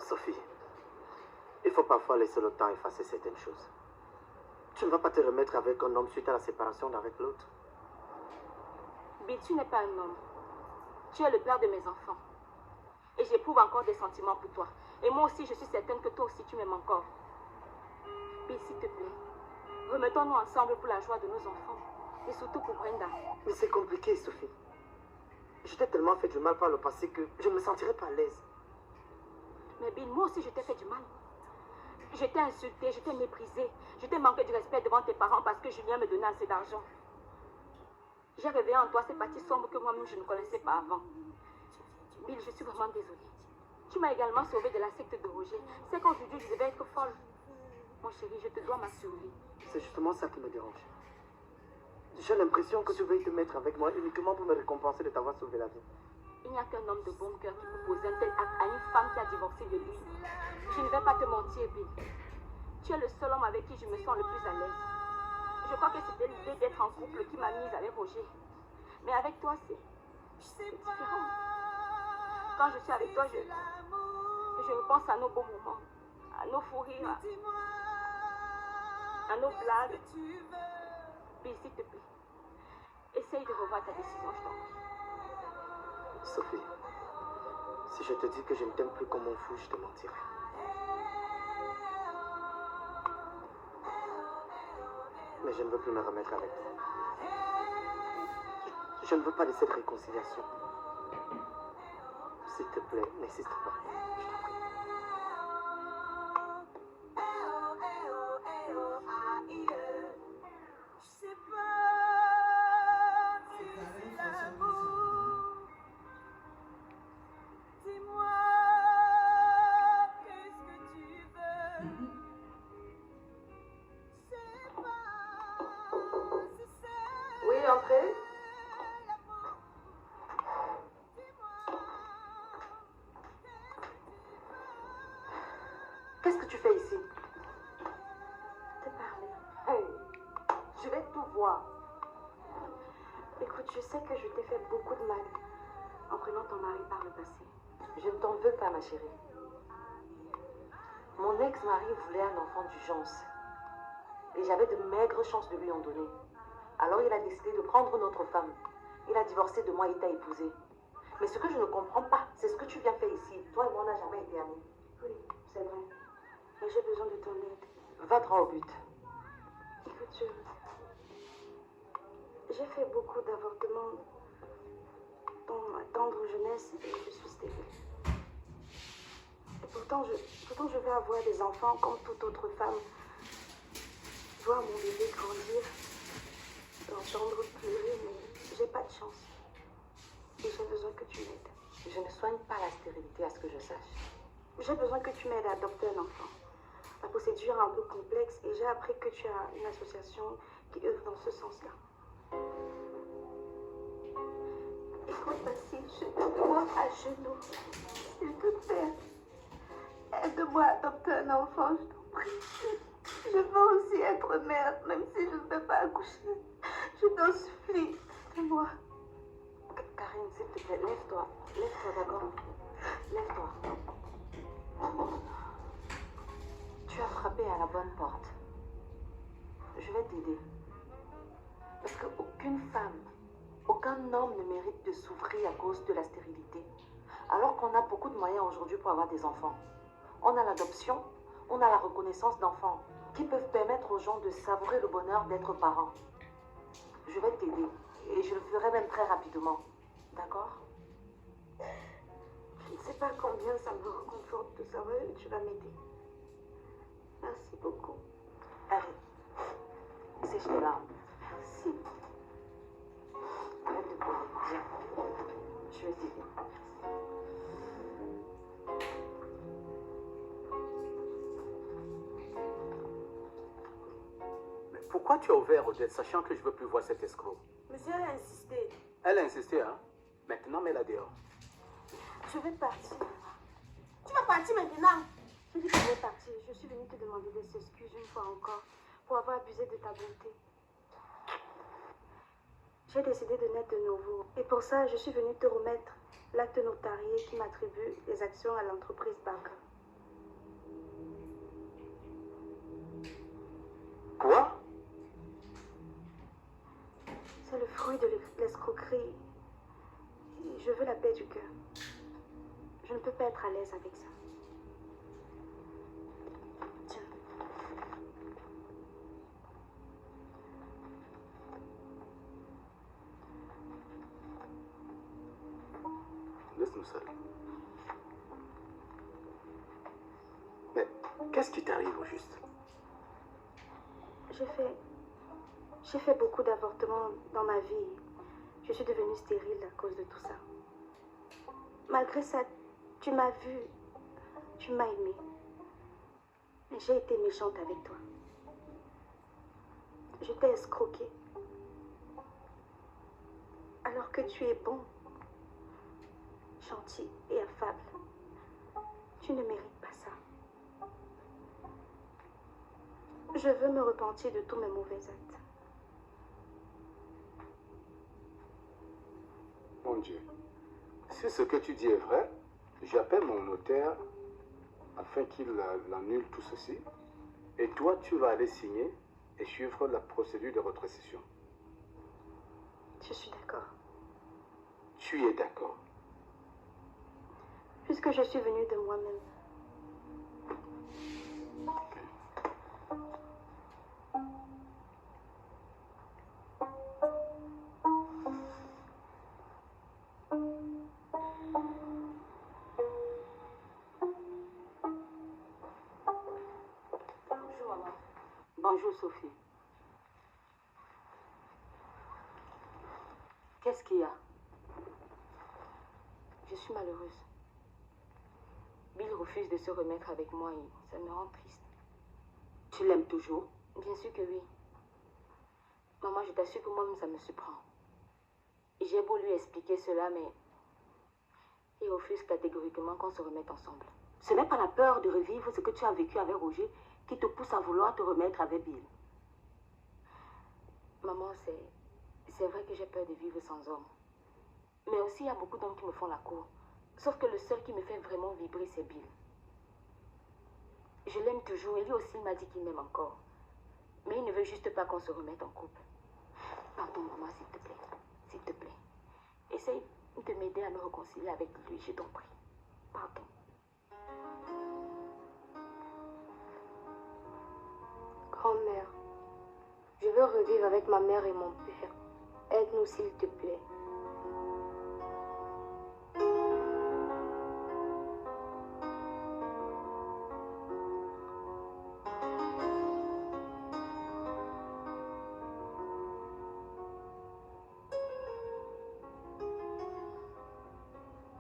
Sophie, il faut parfois laisser le temps effacer certaines choses. Tu ne vas pas te remettre avec un homme suite à la séparation d'avec l'autre. Bill, tu n'es pas un homme. Tu es le père de mes enfants. Et j'éprouve encore des sentiments pour toi. Et moi aussi, je suis certaine que toi aussi, tu m'aimes encore. Bill, s'il te plaît, remettons-nous ensemble pour la joie de nos enfants. Et surtout pour Brenda. Mais c'est compliqué, Sophie. Je t'ai tellement fait du mal par le passé que je ne me sentirais pas à l'aise. Mais Bill, moi aussi, je t'ai fait du mal. Je t'ai insulté, je t'ai méprisé. Je t'ai manqué de respect devant tes parents parce que Julien me donnait assez d'argent. J'ai réveillé en toi ces parties sombres que moi-même je ne connaissais pas avant. Bill, je suis vraiment désolée. Tu m'as également sauvée de la secte de Roger. C'est qu'aujourd'hui, je devais être folle. Mon chéri, je te dois ma survie. C'est justement ça qui me dérange. J'ai l'impression que tu veux te mettre avec moi uniquement pour me récompenser de t'avoir sauvé la vie. Il n'y a qu'un homme de bon cœur qui peut poser un tel acte à une femme qui a divorcé de lui. Je ne vais pas te mentir, Bill. Tu es le seul homme avec qui je me sens le plus à l'aise. Je crois que c'était l'idée d'être en couple qui m'a mise avec Roger. Mais avec toi, c'est différent. Quand je suis avec toi, je repense à nos beaux moments, à nos fous rires, à nos blagues. Bill, s'il te plaît, essaye de revoir ta décision, je t'en prie. Sophie, si je te dis que je ne t'aime plus comme un fou, je te mentirai. Mais je ne veux plus me remettre avec toi. Je ne veux pas de cette réconciliation. S'il te plaît, n'insiste pas. Je t'en prie. Oui, entrez. Qu'est-ce que tu fais ici? Te parler. Hey, je vais tout voir. Écoute, je sais que je t'ai fait beaucoup de mal en prenant ton mari par le passé. Je ne t'en veux pas, ma chérie. Mon ex-mari voulait un enfant d'urgence. Et j'avais de maigres chances de lui en donner. Alors il a décidé de prendre notre femme. Il a divorcé de moi et t'a épousée. Mais ce que je ne comprends pas, c'est ce que tu viens faire ici. Toi et moi, on n'a jamais été amis. Oui, c'est vrai. Mais j'ai besoin de ton aide. Va droit au but. Écoute, j'ai fait beaucoup d'avortements dans ma tendre jeunesse et je suis stérile. Et pourtant, je veux avoir des enfants comme toute autre femme. Voir mon bébé grandir, l'entendre pleurer, mais j'ai pas de chance. Et j'ai besoin que tu m'aides. Je ne soigne pas la stérilité à ce que je sache. J'ai besoin que tu m'aides à adopter un enfant. La procédure est un peu complexe et j'ai appris que tu as une association qui œuvre dans ce sens-là. Écoute, Basile, je te demande à genoux. S'il te plaît, aide-moi à adopter un enfant, je t'en prie. Je veux aussi être mère, même si je ne peux pas accoucher. Je t'en supplie, aide-moi. Karine, s'il te plaît, lève-toi. Lève-toi, d'accord? Lève-toi. Tu as frappé à la bonne porte. Je vais t'aider. Parce qu'aucune femme, aucun homme ne mérite de souffrir à cause de la stérilité. Alors qu'on a beaucoup de moyens aujourd'hui pour avoir des enfants. On a l'adoption, on a la reconnaissance d'enfants qui peuvent permettre aux gens de savourer le bonheur d'être parents. Je vais t'aider et je le ferai même très rapidement. D'accord? Je ne sais pas combien ça me réconforte de savoir que tu vas m'aider. Merci beaucoup. Allez, sèche tes larmes. Merci. Arrête de pleurer. Viens. Je vais t'aider. Mais pourquoi tu as ouvert Odette, sachant que je ne veux plus voir cet escroc? Monsieur, elle a insisté. Elle a insisté, hein? Maintenant, mets-la dehors. Je vais partir. Tu vas partir maintenant? Je dis que je vais partir. Je suis venue te demander des excuses une fois encore pour avoir abusé de ta bonté. J'ai décidé de naître de nouveau. Et pour ça, je suis venue te remettre l'acte notarié qui m'attribue les actions à l'entreprise Baca. C'est le fruit de l'escroquerie. Et je veux la paix du cœur. Je ne peux pas être à l'aise avec ça. Tiens. Laisse-nous seuls. Mais qu'est-ce qui t'arrive au juste? J'ai fait beaucoup d'avortements dans ma vie. Je suis devenue stérile à cause de tout ça. Malgré ça, tu m'as vu, tu m'as aimé. Mais j'ai été méchante avec toi. Je t'ai escroqué. Alors que tu es bon, gentil et affable. Tu ne mérites pas ça. Je veux me repentir de tous mes mauvais actes. Mon Dieu, si ce que tu dis est vrai, j'appelle mon notaire afin qu'il annule tout ceci. Et toi, tu vas aller signer et suivre la procédure de rétrocession. Je suis d'accord. Tu es d'accord? Puisque je suis venue de moi-même. Bonjour, maman. Bonjour, Sophie. Qu'est-ce qu'il y a? Je suis malheureuse. Bill refuse de se remettre avec moi et ça me rend triste. Tu l'aimes toujours? Bien sûr que oui. Maman, je t'assure que moi-même, ça me surprend. Et j'ai beau lui expliquer cela, mais il refuse catégoriquement qu'on se remette ensemble. Ce n'est pas la peur de revivre ce que tu as vécu avec Roger qui te pousse à vouloir te remettre avec Bill. Maman, c'est vrai que j'ai peur de vivre sans homme. Mais aussi, il y a beaucoup d'hommes qui me font la cour. Sauf que le seul qui me fait vraiment vibrer, c'est Bill. Je l'aime toujours et lui aussi, il m'a dit qu'il m'aime encore. Mais il ne veut juste pas qu'on se remette en couple. Pardon, maman, s'il te plaît. S'il te plaît. Essaye de m'aider à me réconcilier avec lui, je t'en prie. Pardon. Grand-mère, je veux revivre avec ma mère et mon père. Aide-nous, s'il te plaît.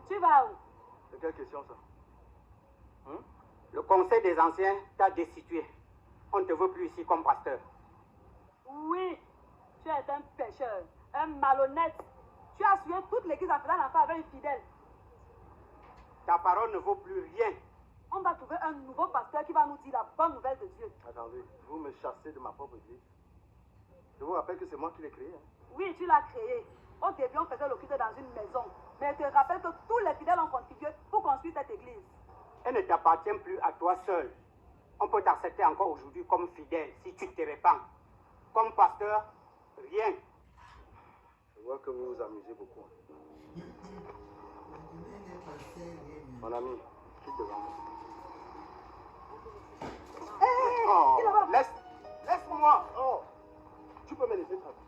Tu vas où? C'est quelle question ça? Le conseil des anciens t'a destitué. On ne te veut plus ici comme pasteur. Oui, tu es un pécheur, un malhonnête. Tu as suivi toute l'église en faisant l'enfant avec une fidèle. Ta parole ne vaut plus rien. On va trouver un nouveau pasteur qui va nous dire la bonne nouvelle de Dieu. Attendez, vous me chassez de ma propre église. Je vous rappelle que c'est moi qui l'ai créé. Oui, tu l'as créé. Au début, on faisait le culte dans une maison. Mais je te rappelle que tous les fidèles ont contribué pour construire cette église. Elle ne t'appartient plus à toi seul. On peut t'accepter encore aujourd'hui comme fidèle si tu te répands. Comme pasteur, rien. Je vois que vous vous amusez beaucoup. Mon ami, quitte devant moi. Oh, laisse-moi. Oh, tu peux me laisser tranquille.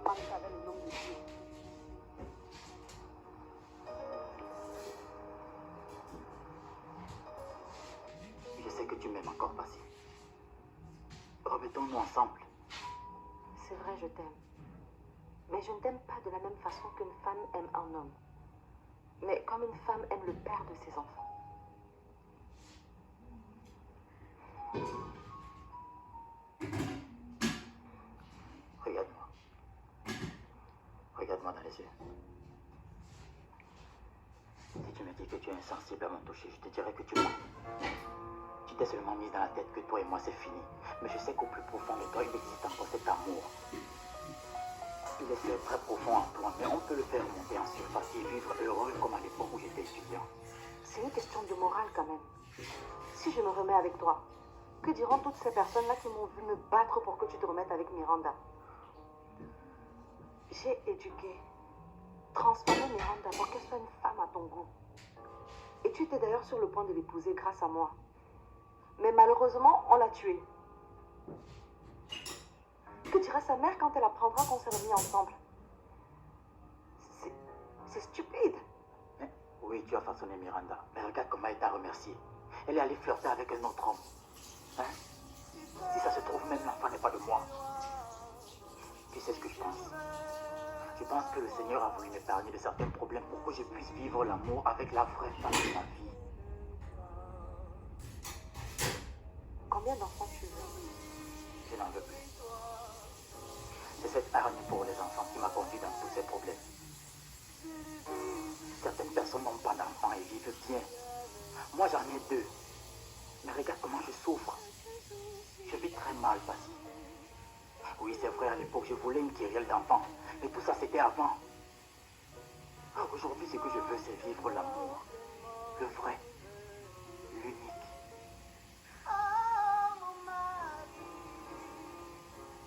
Avec le nom de Dieu. Je sais que tu m'aimes encore, Passy. Remettons-nous ensemble. C'est vrai, je t'aime. Mais je ne t'aime pas de la même façon qu'une femme aime un homme. Mais comme une femme aime le père de ses enfants. Regarde-moi. Regarde-moi dans les yeux. Si tu me dis que tu es insensible à mon toucher, je te dirais que tu mens. Tu t'es seulement mise dans la tête que toi et moi c'est fini. Mais je sais qu'au plus profond de toi, il existe encore cet amour. Il est très profond en toi, mais on peut le faire monter en surface et vivre heureux comme à l'époque où j'étais étudiant. Si c'est une question de morale quand même. Si je me remets avec toi, que diront toutes ces personnes-là qui m'ont vu me battre pour que tu te remettes avec Miranda? J'ai éduqué, transformé Miranda pour qu'elle soit une femme à ton goût. Et tu étais d'ailleurs sur le point de l'épouser grâce à moi. Mais malheureusement, on l'a tuée. Que dira sa mère quand elle apprendra qu'on s'est remis ensemble? C'est stupide. Oui, tu as façonné Miranda. Mais regarde comment elle t'a remercié. Elle est allée flirter avec un autre homme. Hein? Si ça se trouve, même l'enfant n'est pas de moi. Tu sais ce que je pense? Je pense que le Seigneur a voulu m'épargner de certains problèmes pour que je puisse vivre l'amour avec la vraie femme de ma vie. Combien d'enfants tu veux? Je n'en veux plus. C'est cette hargne pour les enfants qui m'a conduit dans tous ces problèmes. Certaines personnes n'ont pas d'enfants et vivent bien. Moi, j'en ai 2. Mais regarde comment je souffre. Je vis très mal, Passy. Oui, c'est vrai, à l'époque, je voulais une kyrielle d'enfants. Mais tout ça, c'était avant. Aujourd'hui, ce que je veux, c'est vivre l'amour. Le vrai. L'unique.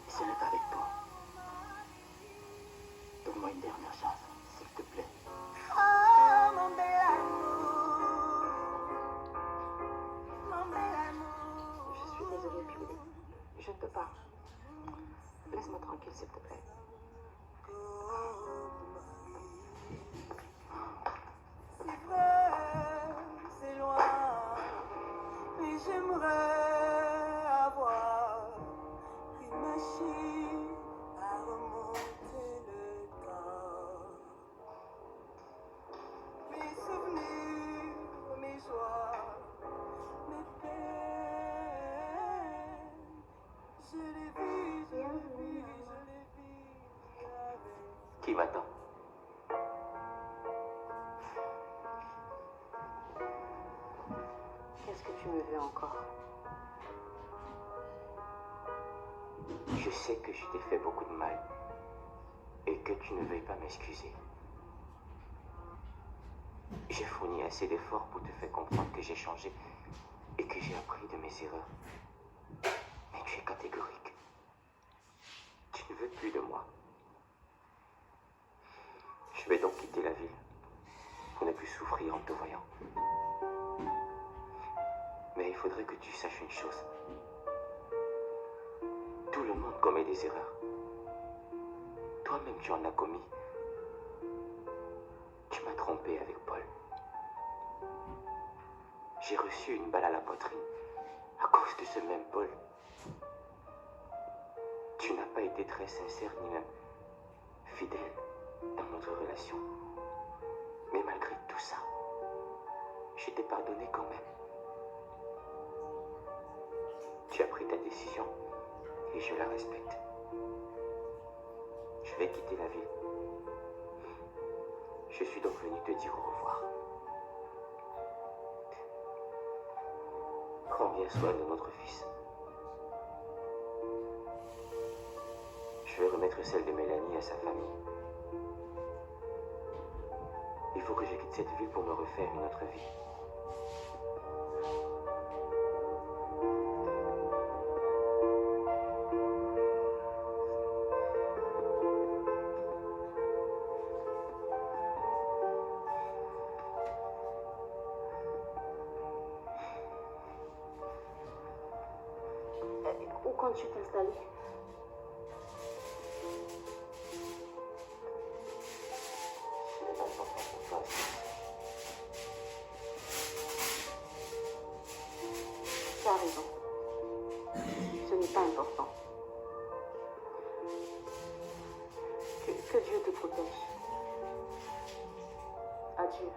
Et ce n'est qu'avec toi. Donne-moi une dernière chance, s'il te plaît. Je suis désolée, Pili. Je ne peux pas. Laisse-moi tranquille, s'il te plaît. C'est loin, mais j'aimerais avoir une machine à remonter le temps. Mes souvenirs, mes joies, mes peines, je les vis, je les vis, je les vis avec. Qui m'attend? Qu'est-ce que tu me veux encore? Je sais que je t'ai fait beaucoup de mal et que tu ne veuilles pas m'excuser. J'ai fourni assez d'efforts pour te faire comprendre que j'ai changé et que j'ai appris de mes erreurs. Mais tu es catégorique. Tu ne veux plus de moi. Je vais donc quitter la ville pour ne plus souffrir en te voyant. Mais il faudrait que tu saches une chose. Tout le monde commet des erreurs. Toi-même, tu en as commis. Tu m'as trompé avec Paul. J'ai reçu une balle à la poitrine à cause de ce même Paul. Tu n'as pas été très sincère ni même fidèle dans notre relation. Mais malgré tout ça, je t'ai pardonné quand même. Tu as pris ta décision et je la respecte. Je vais quitter la ville. Je suis donc venu te dire au revoir. Prends bien soin de notre fils. Je vais remettre celle de Mélanie à sa famille. Il faut que je quitte cette ville pour me refaire une autre vie. Où comptes-tu t'installer? Ce n'est pas important pour toi. Tu as raison. Ce n'est pas important. Que Dieu te protège. Adieu.